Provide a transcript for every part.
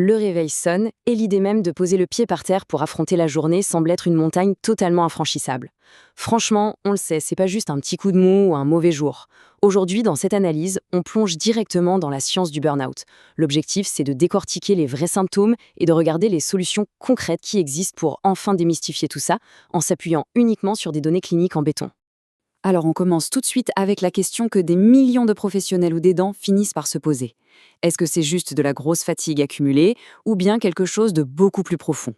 Le réveil sonne et l'idée même de poser le pied par terre pour affronter la journée semble être une montagne totalement infranchissable. Franchement, on le sait, c'est pas juste un petit coup de mou ou un mauvais jour. Aujourd'hui, dans cette analyse, on plonge directement dans la science du burn-out. L'objectif, c'est de décortiquer les vrais symptômes et de regarder les solutions concrètes qui existent pour enfin démystifier tout ça, en s'appuyant uniquement sur des données cliniques en béton. Alors on commence tout de suite avec la question que des millions de professionnels ou d'aidants finissent par se poser. Est-ce que c'est juste de la grosse fatigue accumulée ou bien quelque chose de beaucoup plus profond?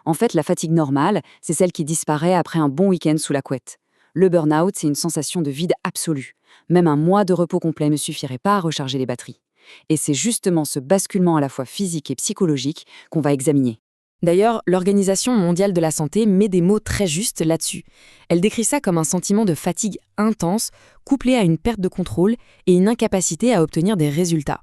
En fait, la fatigue normale, c'est celle qui disparaît après un bon week-end sous la couette. Le burn-out, c'est une sensation de vide absolu. Même un mois de repos complet ne suffirait pas à recharger les batteries. Et c'est justement ce basculement à la fois physique et psychologique qu'on va examiner. D'ailleurs, l'Organisation mondiale de la santé met des mots très justes là-dessus. Elle décrit ça comme un sentiment de fatigue intense, couplé à une perte de contrôle et une incapacité à obtenir des résultats.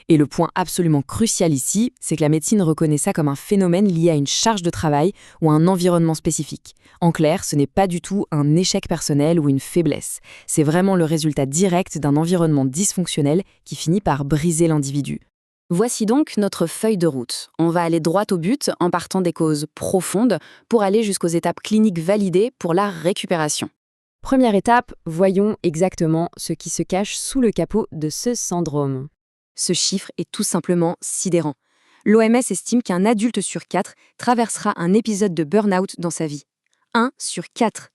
Et le point absolument crucial ici, c'est que la médecine reconnaît ça comme un phénomène lié à une charge de travail ou à un environnement spécifique. En clair, ce n'est pas du tout un échec personnel ou une faiblesse. C'est vraiment le résultat direct d'un environnement dysfonctionnel qui finit par briser l'individu. Voici donc notre feuille de route. On va aller droit au but en partant des causes profondes pour aller jusqu'aux étapes cliniques validées pour la récupération. Première étape, voyons exactement ce qui se cache sous le capot de ce syndrome. Ce chiffre est tout simplement sidérant. L'OMS estime qu'un adulte sur 4 traversera un épisode de burn-out dans sa vie. 1 sur 4.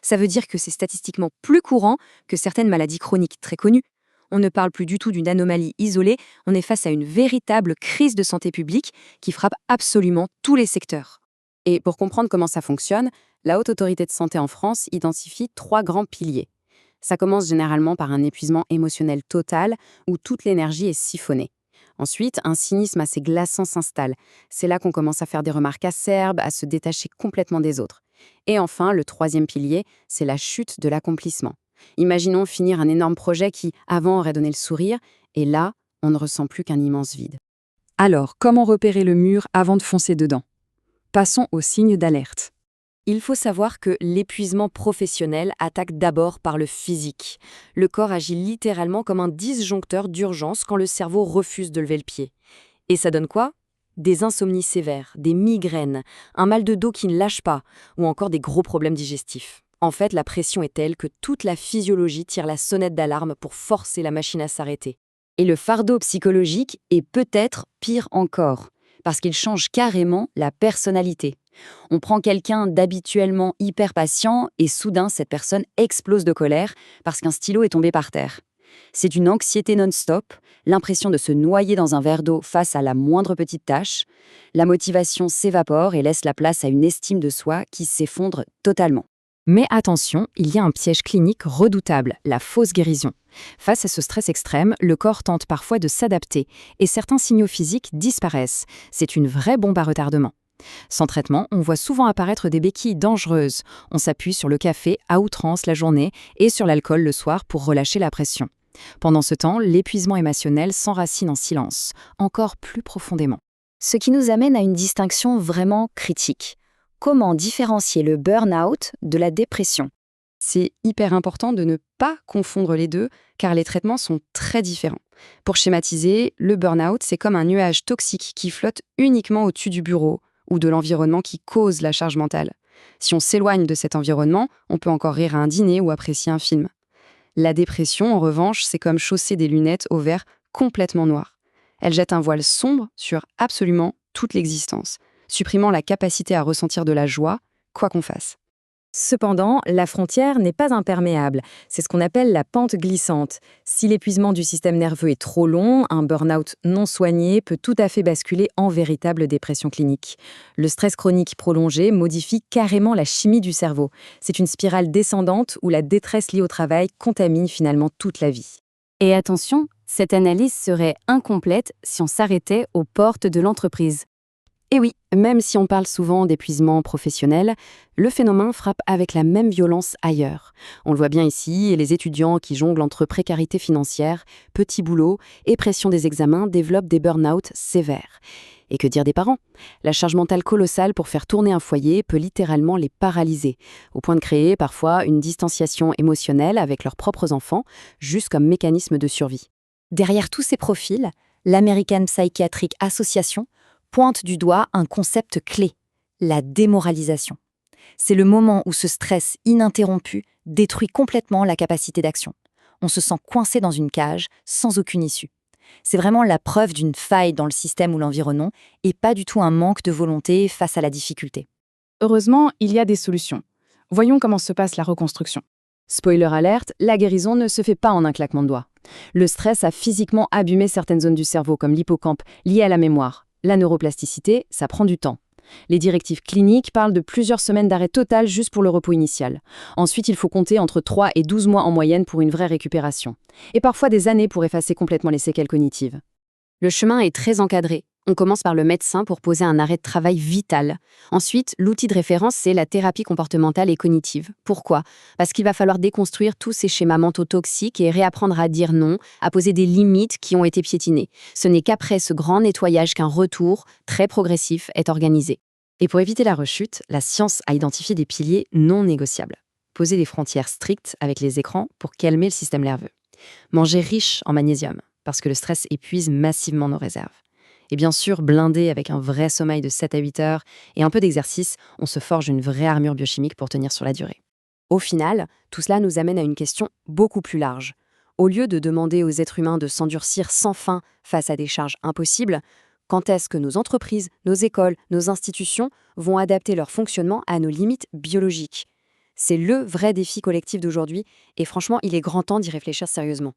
Ça veut dire que c'est statistiquement plus courant que certaines maladies chroniques très connues. On ne parle plus du tout d'une anomalie isolée, on est face à une véritable crise de santé publique qui frappe absolument tous les secteurs. Et pour comprendre comment ça fonctionne, la Haute Autorité de Santé en France identifie 3 grands piliers. Ça commence généralement par un épuisement émotionnel total où toute l'énergie est siphonnée. Ensuite, un cynisme assez glaçant s'installe. C'est là qu'on commence à faire des remarques acerbes, à se détacher complètement des autres. Et enfin, le 3e pilier, c'est la chute de l'accomplissement. Imaginons finir un énorme projet qui, avant, aurait donné le sourire, et là, on ne ressent plus qu'un immense vide. Alors, comment repérer le mur avant de foncer dedans? Passons aux signes d'alerte. Il faut savoir que l'épuisement professionnel attaque d'abord par le physique. Le corps agit littéralement comme un disjoncteur d'urgence quand le cerveau refuse de lever le pied. Et ça donne quoi? Des insomnies sévères, des migraines, un mal de dos qui ne lâche pas, ou encore des gros problèmes digestifs. En fait, la pression est telle que toute la physiologie tire la sonnette d'alarme pour forcer la machine à s'arrêter. Et le fardeau psychologique est peut-être pire encore, parce qu'il change carrément la personnalité. On prend quelqu'un d'habituellement hyper patient et soudain, cette personne explose de colère parce qu'un stylo est tombé par terre. C'est une anxiété non-stop, l'impression de se noyer dans un verre d'eau face à la moindre petite tâche. La motivation s'évapore et laisse la place à une estime de soi qui s'effondre totalement. Mais attention, il y a un piège clinique redoutable, la fausse guérison. Face à ce stress extrême, le corps tente parfois de s'adapter et certains signaux physiques disparaissent. C'est une vraie bombe à retardement. Sans traitement, on voit souvent apparaître des béquilles dangereuses. On s'appuie sur le café à outrance la journée et sur l'alcool le soir pour relâcher la pression. Pendant ce temps, l'épuisement émotionnel s'enracine en silence, encore plus profondément. Ce qui nous amène à une distinction vraiment critique. Comment différencier le burn-out de la dépression? C'est hyper important de ne pas confondre les deux, car les traitements sont très différents. Pour schématiser, le burn-out, c'est comme un nuage toxique qui flotte uniquement au-dessus du bureau ou de l'environnement qui cause la charge mentale. Si on s'éloigne de cet environnement, on peut encore rire à un dîner ou apprécier un film. La dépression, en revanche, c'est comme chausser des lunettes au verre complètement noir. Elle jette un voile sombre sur absolument toute l'existence, supprimant la capacité à ressentir de la joie, quoi qu'on fasse. Cependant, la frontière n'est pas imperméable. C'est ce qu'on appelle la pente glissante. Si l'épuisement du système nerveux est trop long, un burn-out non soigné peut tout à fait basculer en véritable dépression clinique. Le stress chronique prolongé modifie carrément la chimie du cerveau. C'est une spirale descendante où la détresse liée au travail contamine finalement toute la vie. Et attention, cette analyse serait incomplète si on s'arrêtait aux portes de l'entreprise. Et oui, même si on parle souvent d'épuisement professionnel, le phénomène frappe avec la même violence ailleurs. On le voit bien ici, et les étudiants qui jonglent entre précarité financière, petit boulot et pression des examens développent des burn-out sévères. Et que dire des parents? La charge mentale colossale pour faire tourner un foyer peut littéralement les paralyser, au point de créer parfois une distanciation émotionnelle avec leurs propres enfants, juste comme mécanisme de survie. Derrière tous ces profils, l'American Psychiatric Association pointe du doigt un concept clé, la démoralisation. C'est le moment où ce stress ininterrompu détruit complètement la capacité d'action. On se sent coincé dans une cage, sans aucune issue. C'est vraiment la preuve d'une faille dans le système ou l'environnement et pas du tout un manque de volonté face à la difficulté. Heureusement, il y a des solutions. Voyons comment se passe la reconstruction. Spoiler alerte, la guérison ne se fait pas en un claquement de doigts. Le stress a physiquement abîmé certaines zones du cerveau, comme l'hippocampe, liées à la mémoire. La neuroplasticité, ça prend du temps. Les directives cliniques parlent de plusieurs semaines d'arrêt total juste pour le repos initial. Ensuite, il faut compter entre 3 et 12 mois en moyenne pour une vraie récupération. Et parfois des années pour effacer complètement les séquelles cognitives. Le chemin est très encadré. On commence par le médecin pour poser un arrêt de travail vital. Ensuite, l'outil de référence, c'est la thérapie comportementale et cognitive. Pourquoi? Parce qu'il va falloir déconstruire tous ces schémas mentaux toxiques et réapprendre à dire non, à poser des limites qui ont été piétinées. Ce n'est qu'après ce grand nettoyage qu'un retour, très progressif, est organisé. Et pour éviter la rechute, la science a identifié des piliers non négociables. Poser des frontières strictes avec les écrans pour calmer le système nerveux. Manger riche en magnésium, parce que le stress épuise massivement nos réserves. Et bien sûr, blindé avec un vrai sommeil de 7 à 8 heures et un peu d'exercice, on se forge une vraie armure biochimique pour tenir sur la durée. Au final, tout cela nous amène à une question beaucoup plus large. Au lieu de demander aux êtres humains de s'endurcir sans fin face à des charges impossibles, quand est-ce que nos entreprises, nos écoles, nos institutions vont adapter leur fonctionnement à nos limites biologiques? C'est le vrai défi collectif d'aujourd'hui et franchement, il est grand temps d'y réfléchir sérieusement.